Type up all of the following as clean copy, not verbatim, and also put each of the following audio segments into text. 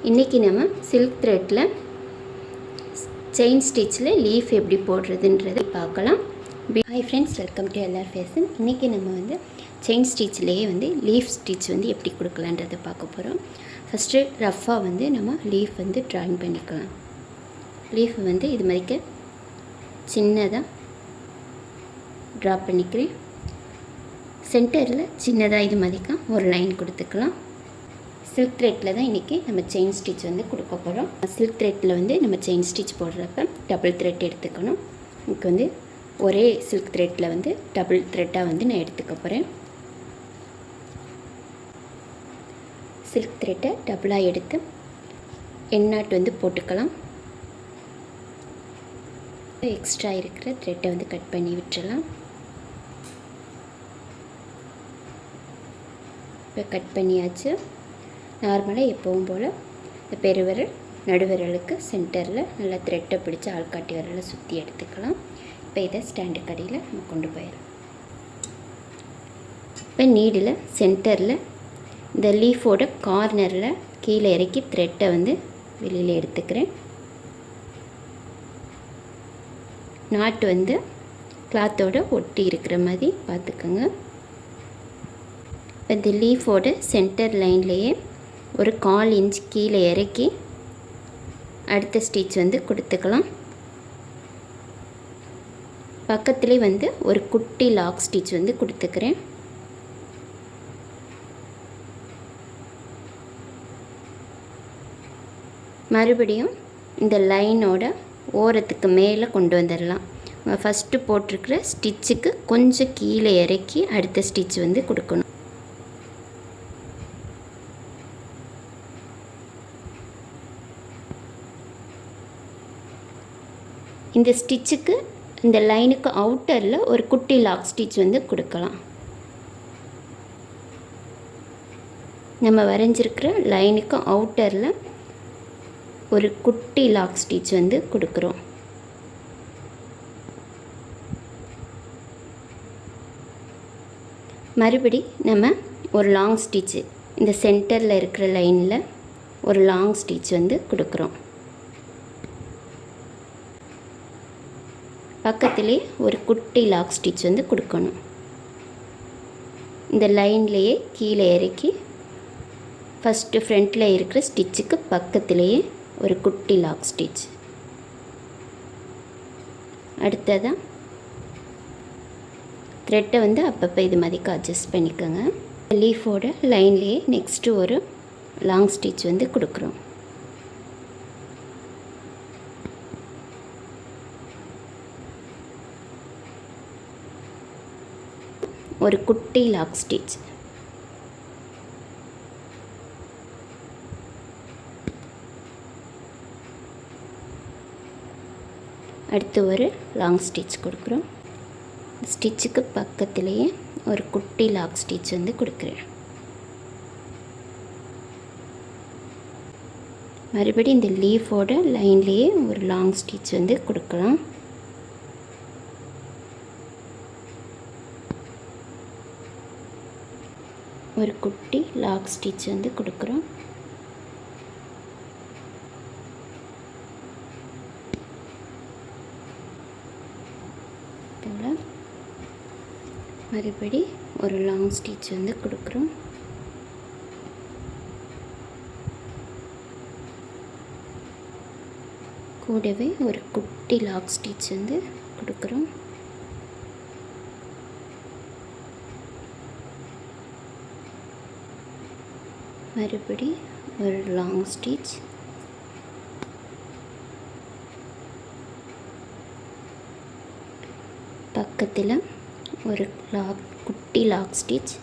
இன்றைக்கி நம்ம சில்க் த்ரெட்டில் செயின் ஸ்டிச்சில் லீஃப் எப்படி போடுறதுன்றதை பார்க்கலாம். ஹாய் ஃப்ரெண்ட்ஸ், வெல்கம் டு எல்லார் ஃபேஷன். இன்றைக்கி நம்ம செயின் ஸ்டிச்சிலேயே லீஃப் ஸ்டிச் எப்படி கொடுக்கலான்றதை பார்க்க போகிறோம். ஃபஸ்ட்டு ரஃப்பாக நம்ம லீஃப் ட்ராயிங் பண்ணிக்கலாம். லீஃப் இது மாதிரிக்க சின்னதாக ட்ரா பண்ணிக்கிறேன். சென்டரில் சின்னதாக இது மாதிரிக்க ஒரு லைன் கொடுத்துக்கலாம். சில்க் த்ரெட்டில் தான் இன்றைக்கி நம்ம செயின் ஸ்டிச் கொடுக்க போகிறோம். சில்க் த்ரெட்டில் நம்ம செயின் ஸ்டிச் போடுறப்ப டபுள் த்ரெட் எடுத்துக்கணும். இதுக்கு ஒரே சில்க் த்ரெட்டில் டபுள் த்ரெட்டாக நான் எடுத்துக்க போகிறேன். சில்க் த்ரெட்டை டபுளாக எடுத்து எண்ணாட் போட்டுக்கலாம். எக்ஸ்ட்ரா இருக்கிற த்ரெட்டை கட் பண்ணி விட்டுறலாம். இப்போ கட் பண்ணியாச்சு. நார்மலாக எப்பவும் போல் இந்த பெருவிரல் நடுவிரலுக்கு சென்டரில் நல்லா த்ரெட்டை பிடிச்சி ஆள்காட்டி விரலை சுற்றி எடுத்துக்கலாம். இப்போ இதை ஸ்டாண்டு கடையில் நம்ம கொண்டு போயிடலாம். இப்போ நீடில் சென்டரில் இந்த லீஃபோட கார்னரில் கீழே இறக்கி த்ரெட்டை வெளியில் எடுத்துக்கிறேன். நாட்டு கிளாத்தோடு ஒட்டி இருக்கிற மாதிரி பார்த்துக்கோங்க. இப்போ இந்த லீஃபோட சென்டர் லைன்லேயே ஒரு 1/4 இன்ச் கீழே இறக்கி அடுத்த ஸ்டிச் கொடுத்துக்கலாம். பக்கத்துலேயே ஒரு குட்டி லாக் ஸ்டிச் கொடுத்துக்கிறேன். மறுபடியும் இந்த லைனோட ஓரத்துக்கு மேலே கொண்டு வந்துடலாம். ஃபஸ்ட்டு போட்டிருக்கிற ஸ்டிச்சுக்கு கொஞ்சம் கீழே இறக்கி அடுத்த ஸ்டிச் கொடுக்கணும். இந்த ஸ்டிச்சுக்கு இந்த லைனுக்கு அவுட்டரில் ஒரு குட்டி லாக் ஸ்டிச் கொடுக்கலாம். நம்ம வரைஞ்சிருக்கிற லைனுக்கு அவுட்டரில் ஒரு குட்டி லாக் ஸ்டிச் கொடுக்குறோம். மறுபடி நம்ம ஒரு லாங் ஸ்டிச்சு இந்த சென்டரில் இருக்கிற லைனில் ஒரு லாங் ஸ்டிச் கொடுக்குறோம். பக்கத்திலே ஒரு குட்டி லாக் ஸ்டிச் கொடுக்கணும். இந்த லைன்லேயே கீழே இறக்கி ஃபஸ்ட்டு ஃப்ரண்ட்டில் இருக்கிற ஸ்டிச்சுக்கு பக்கத்திலேயே ஒரு குட்டி லாக் ஸ்டிச். அடுத்ததாக த்ரெட்டை அப்பப்போ இது மாதிரிக்கு அட்ஜஸ்ட் பண்ணிக்கோங்க. லீஃபோட லைன்லேயே நெக்ஸ்ட்டு ஒரு லாங் ஸ்டிச் கொடுக்குறோம். ஒரு குட்டி லாக் ஸ்டிச். அடுத்து ஒரு லாங் ஸ்டிச் கொடுக்குறோம். ஸ்டிச்சுக்கு பக்கத்திலேயே ஒரு குட்டி லாக் ஸ்டிச் கொடுக்குறேன். மறுபடியும் இந்த லீஃபோட லைன்லேயே ஒரு லாங் ஸ்டிச் கொடுக்கலாம். ஒரு குட்டி லாக் ஸ்டிச் கொடுக்குறோம். போல் மறுபடி ஒரு லாங் ஸ்டிச் கொடுக்குறோம். கூடவே ஒரு குட்டி லாக் ஸ்டிச் கொடுக்குறோம். மறுபடி ஒரு லாங் ஸ்டிச். பக்கத்தில் ஒரு குட்டி லாக் ஸ்டிச்.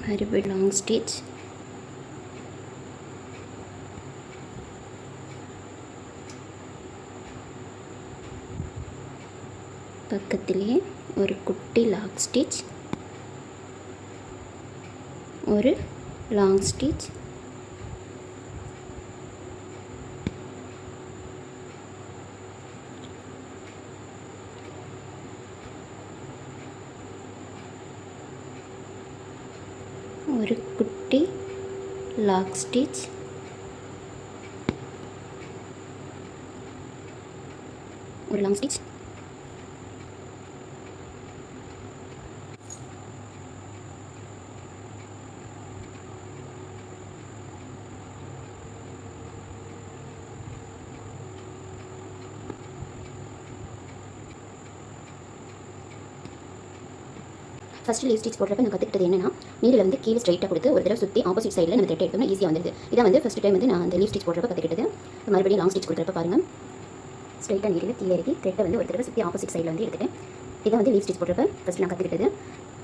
மறுபடி லாங் ஸ்டிச். பக்கத்திலேயே ஒரு குட்டி லாக் ஸ்டிச், ஒரு லாங் ஸ்டிச், ஒரு குட்டி லாக் ஸ்டிச், ஒரு long stitch, first leave stitch போடுறப்ப நான் கற்றுக்கிட்டது என்னன்னா, நீடில் வந்து கீழே ஸ்ட்ரைட்டாக கொடுத்து ஒரு தடவை சுற்றி ஆப்போசிட் சைடில் நம்ம த்ரெட் எடுத்தோம்னா ஈஸியாக வந்துடுது. இதான் வந்து ஃபஸ்ட் டைம் வந்து நான் அந்த லீவ் ஸ்டிச் போடுறப்ப கற்றுக்கிட்டது. மறுபடியும் லாங் ஸ்டிச் கொடுக்குறப்ப பாருங்கள், ஸ்ட்ரைட்டாக நீடில் கீழே இறக்கி த்ரெட்டை வந்து ஒரு தடவை சுற்றி ஆப்போசிட் சைடில் வந்து எடுத்துட்டேன். இதை வந்து லீவ் ஸ்டிச் போடுறப்ப ஃபஸ்ட் நான் கற்றுக்கிட்டது.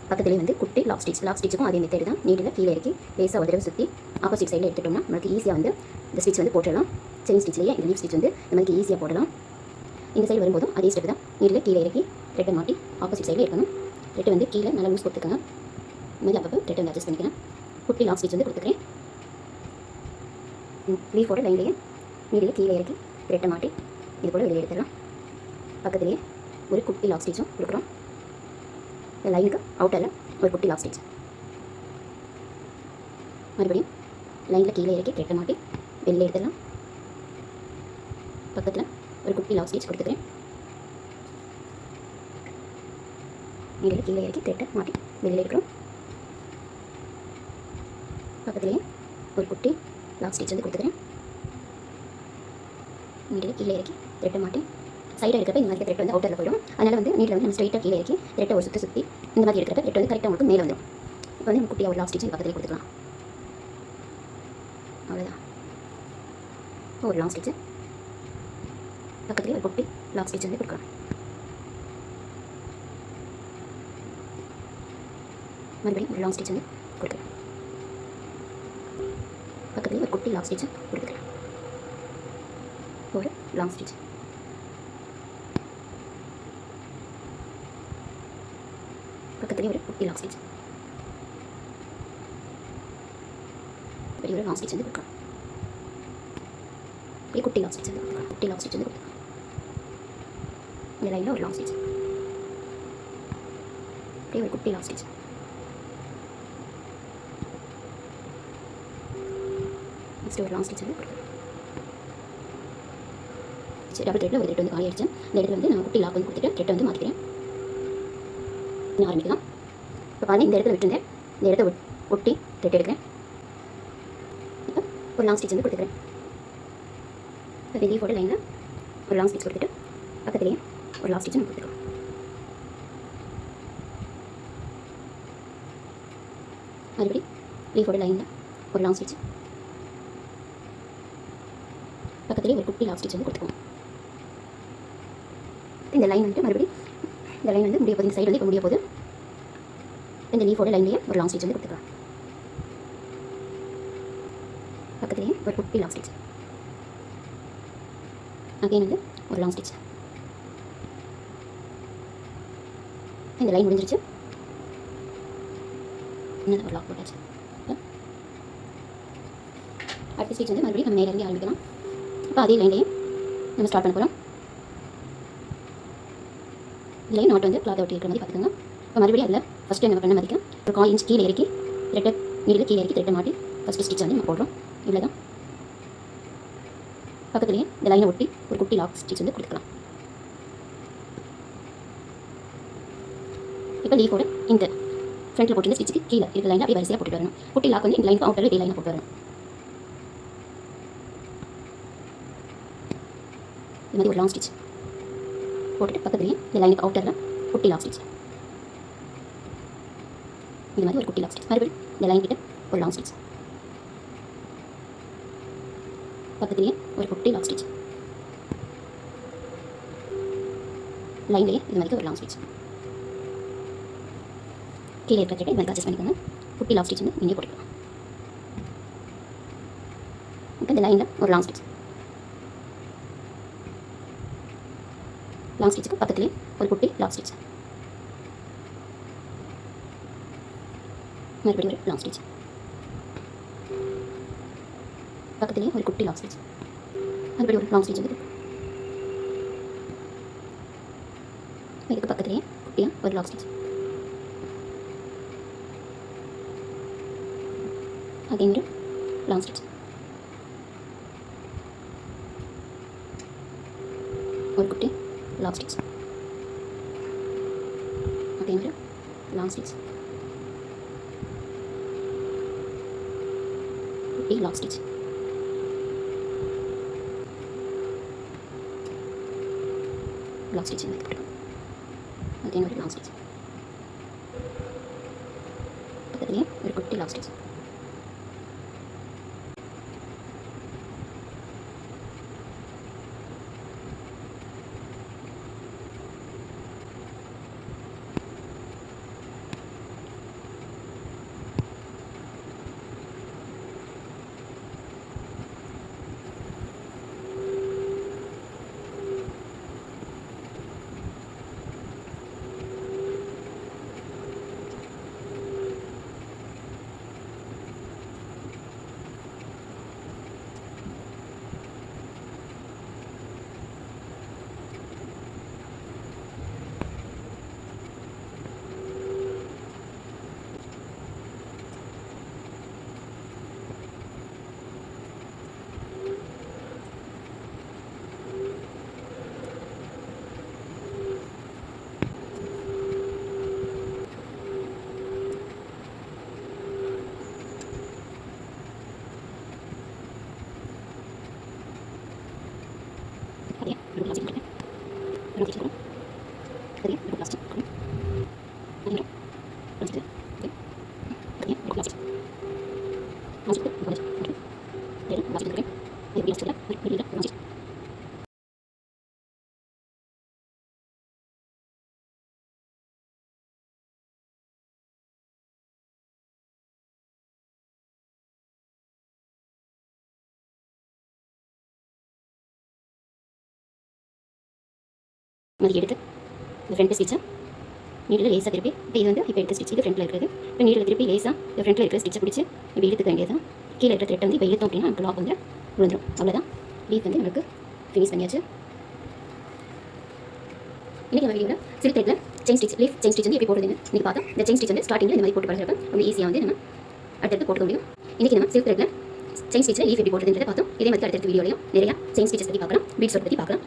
பக்கத்துலேயே வந்து குட்டி லாக் ஸ்டிச்சுக்கும் அதே மெத்தட் தான். நீடில் கீழே இறக்கி லேசாக ஒரு தடவை சுற்றி ஆப்போசிட் சைடில் எடுத்துட்டோம்னா நமக்கு ஈஸியாக வந்து இந்த ஸ்டிச் வந்து போட்டுடலாம். செயின் ஸ்டிச்லேயே இந்த லீவ் ஸ்டிச் வந்து நமக்கு ஈஸியாக போடலாம். இந்த சைடு வரும்போதும் அதே ஸ்டெப் தான். நீடில் கீழே இறக்கி த்ரெட்டை மாட்டி ஆப்போசிட் சைடில் எடுக்கணும். த்ரெட்டை வந்து கீழே நல்லா லூஸ் கொடுத்துக்கோங்க. இந்த மாதிரி அப்பப்போ த்ரெட்டை வந்து அட்ஜஸ்ட் பண்ணிக்கிறேன். குட்டி லாக் ஸ்டிச் வந்து கொடுத்துக்கிறேன். லீஃபோட லைன்லேயே நீடில் கீழே இறக்கி த்ரெட்டை மாட்டி இது போல் வெளியே எடுத்துடலாம். பக்கத்துலேயே ஒரு குட்டி லாக் ஸ்டிச்சும் கொடுக்குறோம். இந்த லைனுக்கு அவுட்டரில் ஒரு குட்டி லாக் ஸ்டிச். மறுபடியும் லைனில் கீழே இறக்கி த்ரெட்டை மாட்டி வெளியே எடுத்துடலாம். பக்கத்தில் ஒரு குட்டி லாக் ஸ்டிச் கொடுத்துக்கிறேன். நீடில் கீழே இறக்கி த்ரெட்டை மாட்டி வெளியே எடுக்கிறோம். பக்கத்துலேயே ஒரு குட்டி லாக் ஸ்டிச் வந்து கொடுத்துக்கிறேன். நீடில் கீழே இறக்கி த்ரெட்டை மாட்டி சைடாக இருக்கிறப்ப இந்த மாதிரி த்ரெட் வந்து அவுட்டரில் போயிடும். அதனால் வந்து நீடில் வந்து நம்ம ஸ்ட்ரைட்டாக கீழே இறக்கி த்ரெட்டை ஒரு சுற்றி இந்த மாதிரி இருக்கிறப்ப த்ரெட் வந்து கரெக்டாக உங்களுக்கு மேலே வந்துடும். இப்போ வந்து நம்ம குட்டியாக ஒரு லாக் ஸ்டிச் பக்கத்துலேயே கொடுத்துக்கலாம். அவ்வளோதான். ஒரு லாங் ஸ்டிச்சு பக்கத்துலேயே ஒரு குட்டி லாக் ஸ்டிச் வந்து கொடுக்கலாம். மறுபடியும் ஒரு லாங் ஸ்டிச் வந்து கொடுக்குறேன். பக்கத்துலேயே ஒரு குட்டி லாக் ஸ்டிச் கொடுத்துக்கிறேன். ஒரு லாங் ஸ்டிச், பக்கத்துலேயே ஒரு குட்டி லாக் ஸ்டிச், இப்படி ஒரு லாங் ஸ்டிச் வந்து கொடுக்கலாம். இப்படி குட்டி லாக் ஸ்டிச் வந்து கொடுக்கலாம். குட்டி லாக் ஸ்டிச் வந்து கொடுக்கலாம். இந்த லைனில் ஒரு லாங் ஸ்டிச், இப்படி ஒரு குட்டி லாக் ஸ்டிச், நெக்ஸ்ட் ஒரு லாங் ஸ்டிச் வந்து கொடுக்கலாம். டபுள் த்ரெட்டில் ஒரு த்ரெட் வந்து காலி ஆயிடுச்சு. இந்த இடத்துல வந்து நான் குட்டி லாக் வந்து கொடுத்துட்டு த்ரெட்டை வந்து மாற்றிக்கிறேன். இன்னும் ஆரம்பிக்கலாம். இப்போ பாருங்கள், இந்த இடத்துல விட்டுருந்தேன். இந்த இடத்த ஒட்டி த்ரெட் எடுக்கிறேன். இப்போ ஒரு லாங் ஸ்டிச் வந்து கொடுத்துக்கிறேன். இப்போ லீஃபோட லைனில் ஒரு லாங் ஸ்டிச் கொடுத்துட்டு பக்கத்துலேயே ஒரு லாங் ஸ்டிச் நம்ம கொடுத்துக்கலாம். மறுபடி லீஃபோட லைனில் ஒரு லாங் ஸ்டிச், பக்கத்துலேயே ஒரு குட்டி லாக் ஸ்டிச் வந்து கொடுத்துக்குவோம். இந்த லைன் வந்துட்டு மறுபடியும் இந்த லைன் வந்து முடிய போகுது. இந்த சைடு வந்து இப்போ முடிய போகுது. இந்த லீஃபோட லைன்லேயே ஒரு லாங் ஸ்டிச் வந்து கொடுத்துக்கலாம். பக்கத்துலேயே ஒரு குட்டி லாக் ஸ்டிச், அகைன் வந்து ஒரு லாங் ஸ்டிச். இந்த லைன் முடிஞ்சிருச்சு. இன்னும் ஒரு லாக் போட்டாச்சு. அடுத்த ஸ்டிச் வந்து மறுபடியும் நம்ம மேலே இருந்து ஆரம்பிக்கலாம். இப்போ அதே லைன்லேயே நம்ம ஸ்டார்ட் பண்ண போகிறோம். இதுலேயும் நாட் வந்து கிளாத் ஒட்டி இருக்கிற மாதிரி பார்த்துக்கோங்க. இப்போ மறுபடியும் அதில் ஃபஸ்ட்டு நம்ம பண்ண மாதிரிக்கு ஒரு 1/4 இன்ச் கீழே இறக்கி த்ரெட்டை நீடில் கீழே இறக்கி த்ரெட்டை மாட்டி ஃபஸ்ட்டு ஸ்டிச் வந்து நம்ம போடுறோம். இவ்வளோ தான். பக்கத்துலேயே இந்த லைனை ஒட்டி ஒரு குட்டி லாக் ஸ்டிச் வந்து கொடுத்துக்கலாம். இப்போ லீஃபோட இந்த ஃப்ரண்ட்டில் போட்டு ஸ்டிச்சுக்கு கீழே இருக்கிற லைனை அப்படியே வரிசையாக போட்டுட்டு வரணும். குட்டி லாக் வந்து இந்த லைனுக்கு அவுட்டரில் இதே லைனை போட்டு வரணும். இந்த மாதிரி ஒரு லாங் ஸ்டிச் போட்டுட்டு பக்கத்துலேயே இந்த லைனுக்கு அவுட்டரில் குட்டி லாக் ஸ்டிச், இந்த மாதிரி ஒரு குட்டி லாக் ஸ்டிச். மறுபடியும் இந்த லைன் கிட்ட ஒரு லாங் ஸ்டிச், பக்கத்துலேயே ஒரு குட்டி லாக் ஸ்டிச், லைன்லேயே இந்த மாதிரி ஒரு லாங் ஸ்டிச். கீழே இருக்கிற கிட்ட இந்த மாதிரி அட்ஜஸ்ட் பண்ணிக்கோங்க. குட்டி லாக் ஸ்டிச் வந்து நீங்கள் போட்டுக்கலாம். இப்போ இந்த லைனில் ஒரு லாங் ஸ்டிச், லாங் ஸ்டிச்சுக்கு பக்கத்துலேயே ஒரு குட்டி லாக் ஸ்டிச், மறுபடியும் ஒரு லாங் ஸ்டிச், பக்கத்துலேயே ஒரு குட்டி லாக் ஸ்டிச், மறுபடியும் ஒரு லாங் ஸ்டிச் வந்து இதுக்கு பக்கத்துலேயே குட்டியாக ஒரு லாக் ஸ்டிச், அகைன் ஒரு லாங் ஸ்டிச், ஒரு குட்டி லாங் ஸ்டிச், அகைன் ஒரு லாங் ஸ்டிச், குட்டி long stitch, long stitch again ஒரு லாங் ஸ்டிச், பக்கத்துலேயே ஒரு குட்டி லாங் ஸ்டிச், மாதிரி எடுத்து இந்த ஃப்ரண்ட் ஸ்டிச்சை நீடில் லேசாக திருப்பி இப்போ எடுத்த ஸ்டிச் இது ஃப்ரண்ட்டில் இருக்கிறது இப்போ நீடில் திருப்பி லேசாக இந்த ஃப்ரண்ட்டில் இருக்கிற ஸ்டிச்சை பிடிச்சி இப்போ இழுத்துக்க வேண்டியது கீழே இருக்கிற த்ரெட்டை இப்போ இழுத்தோம் அப்படின்னா நமக்கு லாக் வந்து விழுந்துடும். அவ்வளோதான், லீஃப் நமக்கு ஃபினிஷ் பண்ணியாச்சு. இன்றைக்கி நம்ம வீடியோவில் சில்க் த்ரெட்டில் செயின் ஸ்டிச் செயின் ஸ்டிச் எப்படி போடுறதுன்னு இன்றைக்கி பார்த்தோம். இந்த செயின் ஸ்டிச் ஸ்டார்டிங்கில் இந்த மாதிரி போட்டு பழகிறப்ப ரொம்ப ஈஸியாக நம்ம அடுத்தடுத்து போட்டுக்க முடியும். இன்றைக்கி நம்ம சில்க் த்ரெட்டில் செயின் ஸ்டிச்சில் லீஃப் எப்படி போடுறதுன்றதை பார்த்தோம். இதே மாதிரி அடுத்த வீடியோலையும் நிறையா செயின் ஸ்டிச்சஸ் பற்றி பார்க்கலாம், பீட்ஸ் பற்றி பார்க்கலாம்.